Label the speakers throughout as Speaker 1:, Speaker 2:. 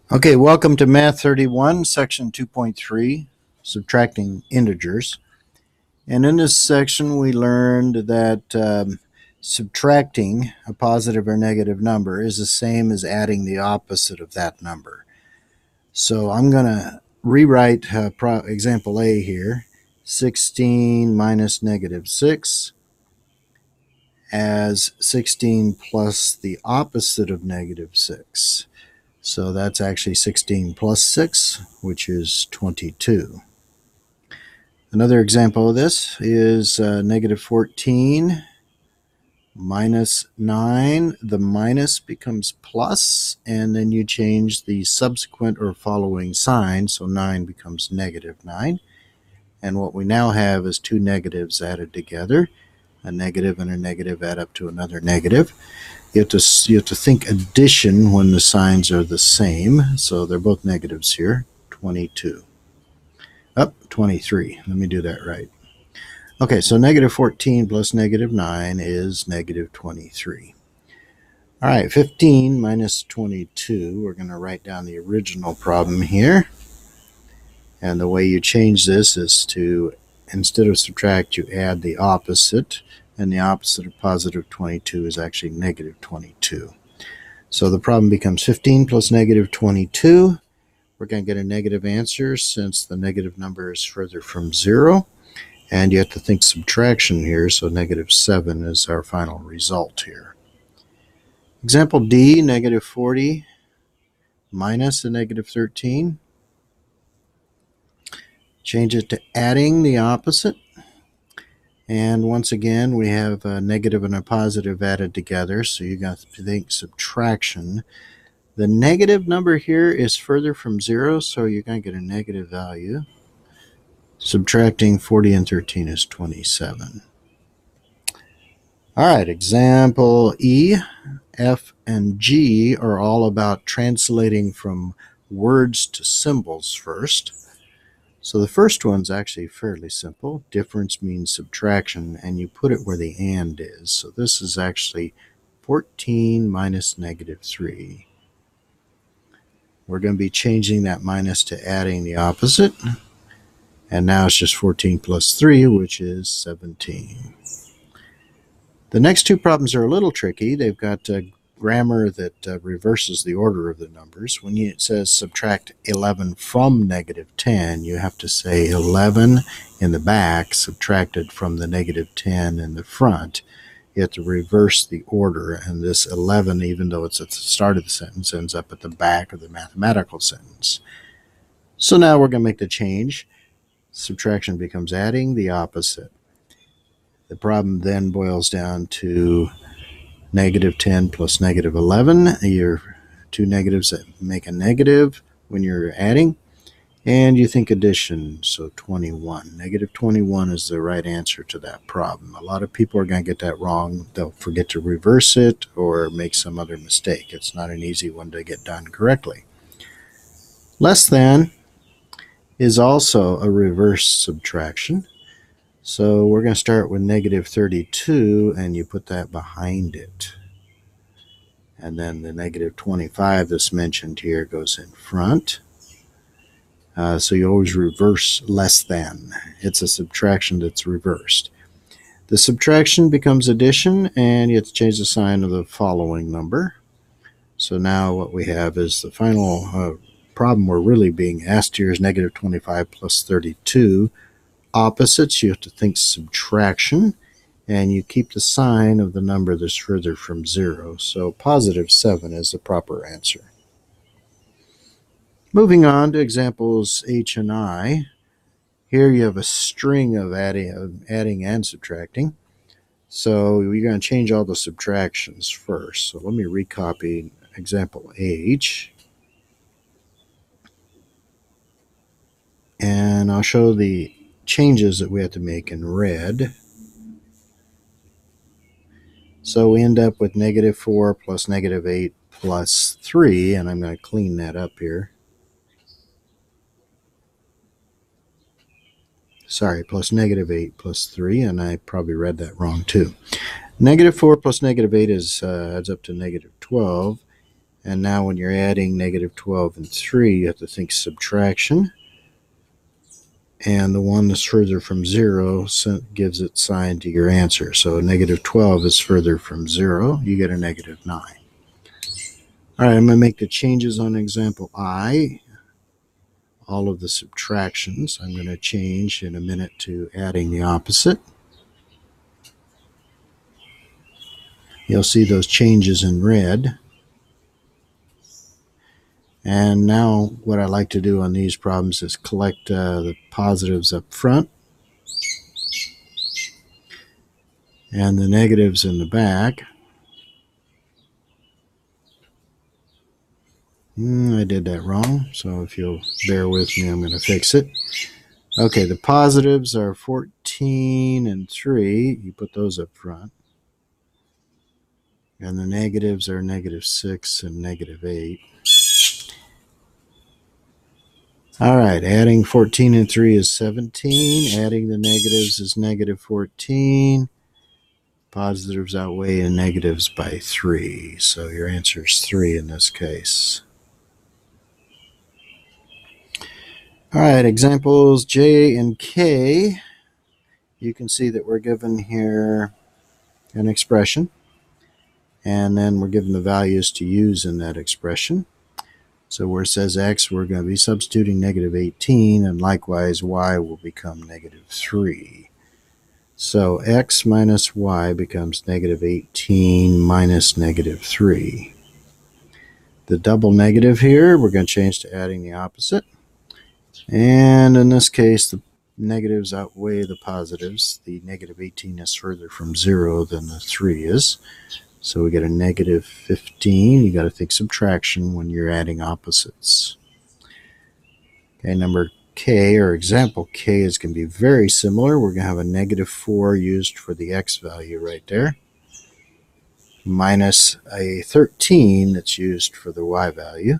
Speaker 1: Okay, welcome to Math 31, Section 2.3, Subtracting Integers. And in this section, we learned that subtracting a positive or negative number is the same as adding the opposite of that number. So I'm going to rewrite example A here, 16 minus negative 6 as 16 plus the opposite of negative 6. So that's actually 16 plus 6, which is 22. Another example of this is negative 14 minus 9. The minus becomes plus, and then you change the subsequent or following sign, so 9 becomes negative 9. And what we now have is two negatives added together. A negative and a negative add up to another negative. You have to think addition when the signs are the same. So they're both negatives here. 22. 23. Let me do that right. Okay, so negative 14 plus negative 9 is negative 23. All right, 15 minus 22. We're going to write down the original problem here. And the way you change this is to, instead of subtract, you add the opposite. And the opposite of positive 22 is actually negative 22. So the problem becomes 15 plus negative 22. We're going to get a negative answer since the negative number is further from 0. And you have to think subtraction here, so negative 7 is our final result here. Example D, negative 40 minus a negative 13. Change it to adding the opposite. And once again, we have a negative and a positive added together, so you got to think subtraction. The negative number here is further from 0, so you're going to get a negative value. Subtracting 40 and 13 is 27. All right, example E, F, and G are all about translating from words to symbols first. So the first one's actually fairly simple. Difference means subtraction, and you put it where the and is. So this is actually 14 minus negative 3. We're going to be changing that minus to adding the opposite. And now it's just 14 plus 3, which is 17. The next two problems are a little tricky. They've got grammar that reverses the order of the numbers. When it says subtract 11 from negative 10, you have to say 11 in the back subtracted from the negative 10 in the front. You have to reverse the order, and this 11, even though it's at the start of the sentence, ends up at the back of the mathematical sentence. So now we're going to make the change. Subtraction becomes adding the opposite. The problem then boils down to negative 10 plus negative 11. Your two negatives that make a negative when you're adding. And you think addition, so 21. Negative 21 is the right answer to that problem. A lot of people are going to get that wrong. They'll forget to reverse it or make some other mistake. It's not an easy one to get done correctly. Less than is also a reverse subtraction. So we're going to start with negative 32, and you put that behind it. And then the negative 25 that's mentioned here goes in front. So you always reverse less than. It's a subtraction that's reversed. The subtraction becomes addition, and you have to change the sign of the following number. So now what we have is the final problem we're really being asked here is negative 25 plus 32. Opposites, you have to think subtraction, and you keep the sign of the number that's further from 0. So positive 7 is the proper answer. Moving on to examples H and I. Here you have a string of adding and subtracting. So you're going to change all the subtractions first. So let me recopy example H. And I'll show the changes that we have to make in red. So we end up with negative 4 plus negative 8 plus 3, and I'm going to clean that up here. Sorry, plus negative 8 plus 3, and I probably read that wrong too. Negative 4 plus negative 8 adds up to negative 12, And now when you're adding negative 12 and 3, you have to think subtraction. And the one that's further from 0 gives it sign to your answer. So negative 12 is further from 0. You get a negative 9. All right, I'm going to make the changes on example I. All of the subtractions I'm going to change in a minute to adding the opposite. You'll see those changes in red. And now what I like to do on these problems is collect the positives up front and the negatives in the back. I did that wrong, so if you'll bear with me, I'm going to fix it. Okay, the positives are 14 and 3. You put those up front. And the negatives are negative 6 and negative 8. All right, adding 14 and 3 is 17. Adding the negatives is negative 14. Positives outweigh the negatives by 3. So your answer is 3 in this case. All right, examples J and K. You can see that we're given here an expression, and then we're given the values to use in that expression. So where it says x, we're going to be substituting negative 18, and likewise y will become negative 3. So x minus y becomes negative 18 minus negative 3. The double negative here, we're going to change to adding the opposite. And in this case, the negatives outweigh the positives. The negative 18 is further from 0 than the 3 is. So we get a negative 15. You got to think subtraction when you're adding opposites. Okay, number K, or example K, is going to be very similar. We're going to have a negative 4 used for the x value right there, minus a 13 that's used for the y value.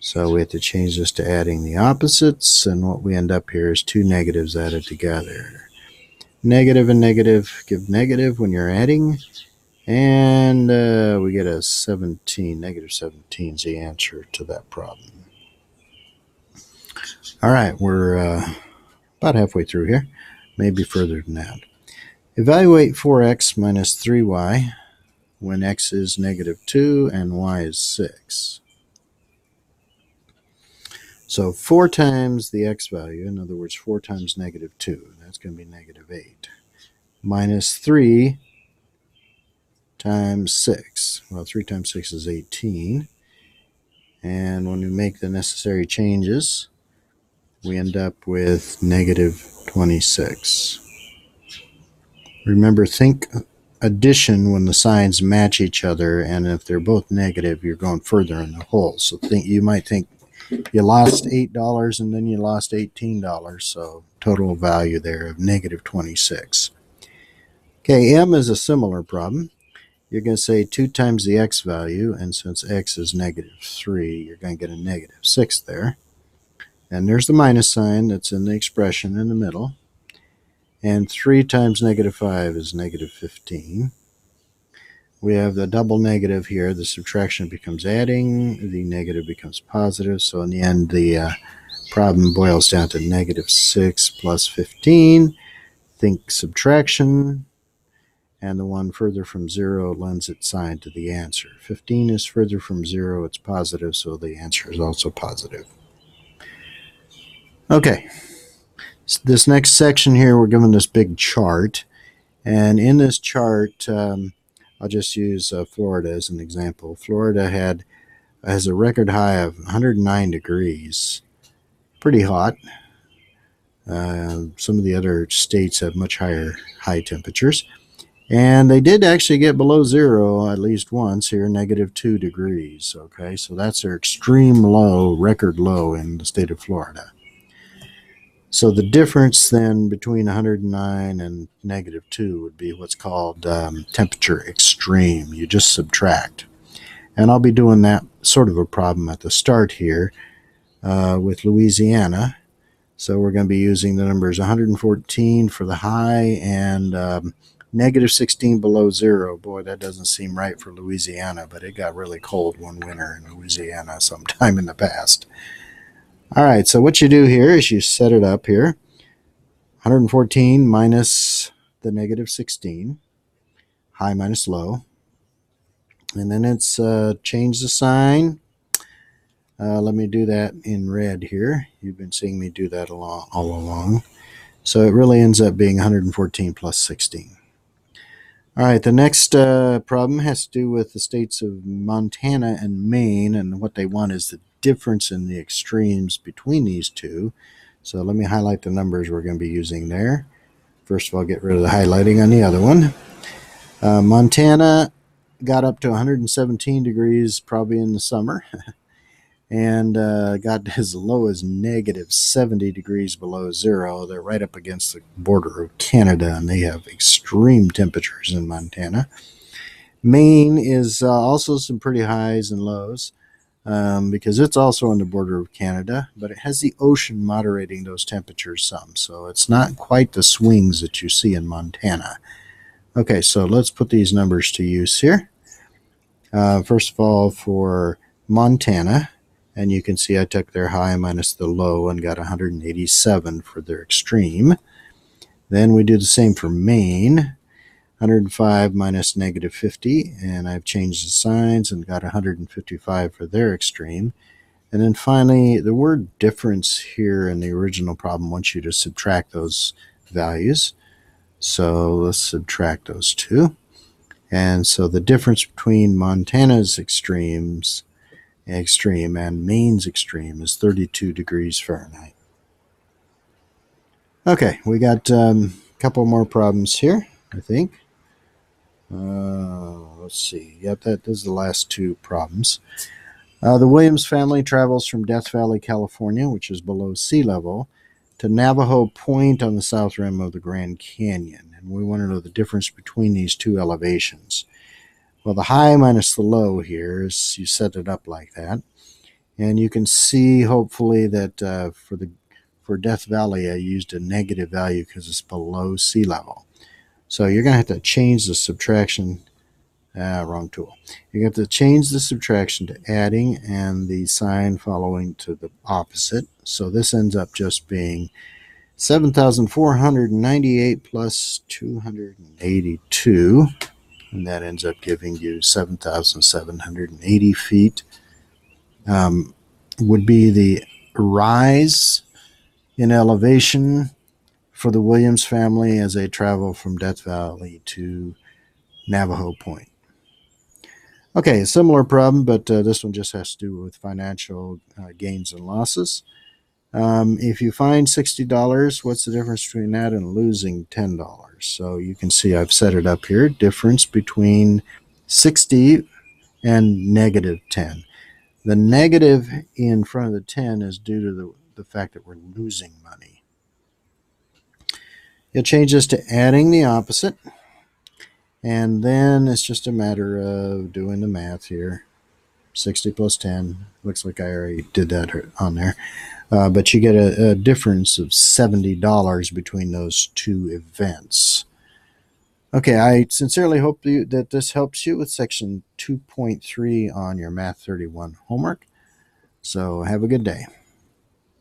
Speaker 1: So we have to change this to adding the opposites, and what we end up here is two negatives added together. Negative and negative give negative when you're adding, and we get a 17. Negative 17 is the answer to that problem. All right, we're about halfway through here, maybe further than that. Evaluate 4x minus 3y when x is negative 2 and y is 6. So 4 times the x value, in other words, 4 times negative 2, that's going to be negative 8, minus 3 times 6. Well, 3 times 6 is 18. And when we make the necessary changes, we end up with negative 26. Remember, think addition when the signs match each other, and if they're both negative, you're going further in the hole. So you might think you lost $8 and then you lost $18, so total value there of negative 26. Okay, M is a similar problem. You're going to say 2 times the x value, and since x is negative 3, you're going to get a negative 6 there. And there's the minus sign that's in the expression in the middle. And 3 times negative 5 is negative 15. We have the double negative here. The subtraction becomes adding. The negative becomes positive. So in the end, the problem boils down to negative 6 plus 15. Think subtraction. And the one further from 0 lends its sign to the answer. 15 is further from 0. It's positive, so the answer is also positive. Okay. This next section here, we're given this big chart. And in this chart, I'll just use Florida as an example. Florida has a record high of 109 degrees. Pretty hot. Some of the other states have much higher high temperatures. And they did actually get below 0 at least once here, negative 2 degrees. Okay, so that's their extreme low, record low in the state of Florida. So the difference then between 109 and negative 2 would be what's called temperature extreme. You just subtract. And I'll be doing that sort of a problem at the start here with Louisiana. So we're going to be using the numbers 114 for the high and Negative 16 below zero. Boy, that doesn't seem right for Louisiana, but it got really cold one winter in Louisiana sometime in the past. All right, so what you do here is you set it up here. 114 minus the negative 16, high minus low. And then it's change the sign. Let me do that in red here. You've been seeing me do that all along. So it really ends up being 114 plus 16. All right, the next problem has to do with the states of Montana and Maine, and what they want is the difference in the extremes between these two. So let me highlight the numbers we're going to be using there. First of all, get rid of the highlighting on the other one. Montana got up to 117 degrees probably in the summer, and got as low as negative 70 degrees below zero. They're right up against the border of Canada, and they have extreme temperatures in Montana. Maine is also some pretty highs and lows, because it's also on the border of Canada, but it has the ocean moderating those temperatures some, so it's not quite the swings that you see in Montana. Okay, so let's put these numbers to use here. First of all, for Montana, and you can see I took their high minus the low and got 187 for their extreme. Then we do the same for Maine, 105 minus negative 50, and I've changed the signs and got 155 for their extreme. And then finally, the word difference here in the original problem wants you to subtract those values. So let's subtract those two. And so the difference between Montana's extreme and Maine's extreme is 32 degrees Fahrenheit. Okay, we got a couple more problems here, I think. Let's see. Yep, those are the last two problems. The Williams family travels from Death Valley, California, which is below sea level, to Navajo Point on the south rim of the Grand Canyon. And we want to know the difference between these two elevations. Well, the high minus the low here is you set it up like that. And you can see, hopefully, that for Death Valley, I used a negative value because it's below sea level. So you're going to have to change the subtraction. Wrong tool. You have to change the subtraction to adding and the sign following to the opposite. So this ends up just being 7,498 plus 282. And that ends up giving you 7,780 feet. Would be the rise in elevation for the Williams family as they travel from Death Valley to Navajo Point. Okay, a similar problem, but this one just has to do with financial gains and losses. If you find $60, what's the difference between that and losing $10? So you can see I've set it up here. Difference between 60 and negative 10. The negative in front of the 10 is due to the fact that we're losing money. You'll change this to adding the opposite. And then it's just a matter of doing the math here. 60 plus 10. Looks like I already did that on there. But you get a difference of $70 between those two events. Okay, I sincerely hope that this helps you with section 2.3 on your Math 31 homework. So have a good day.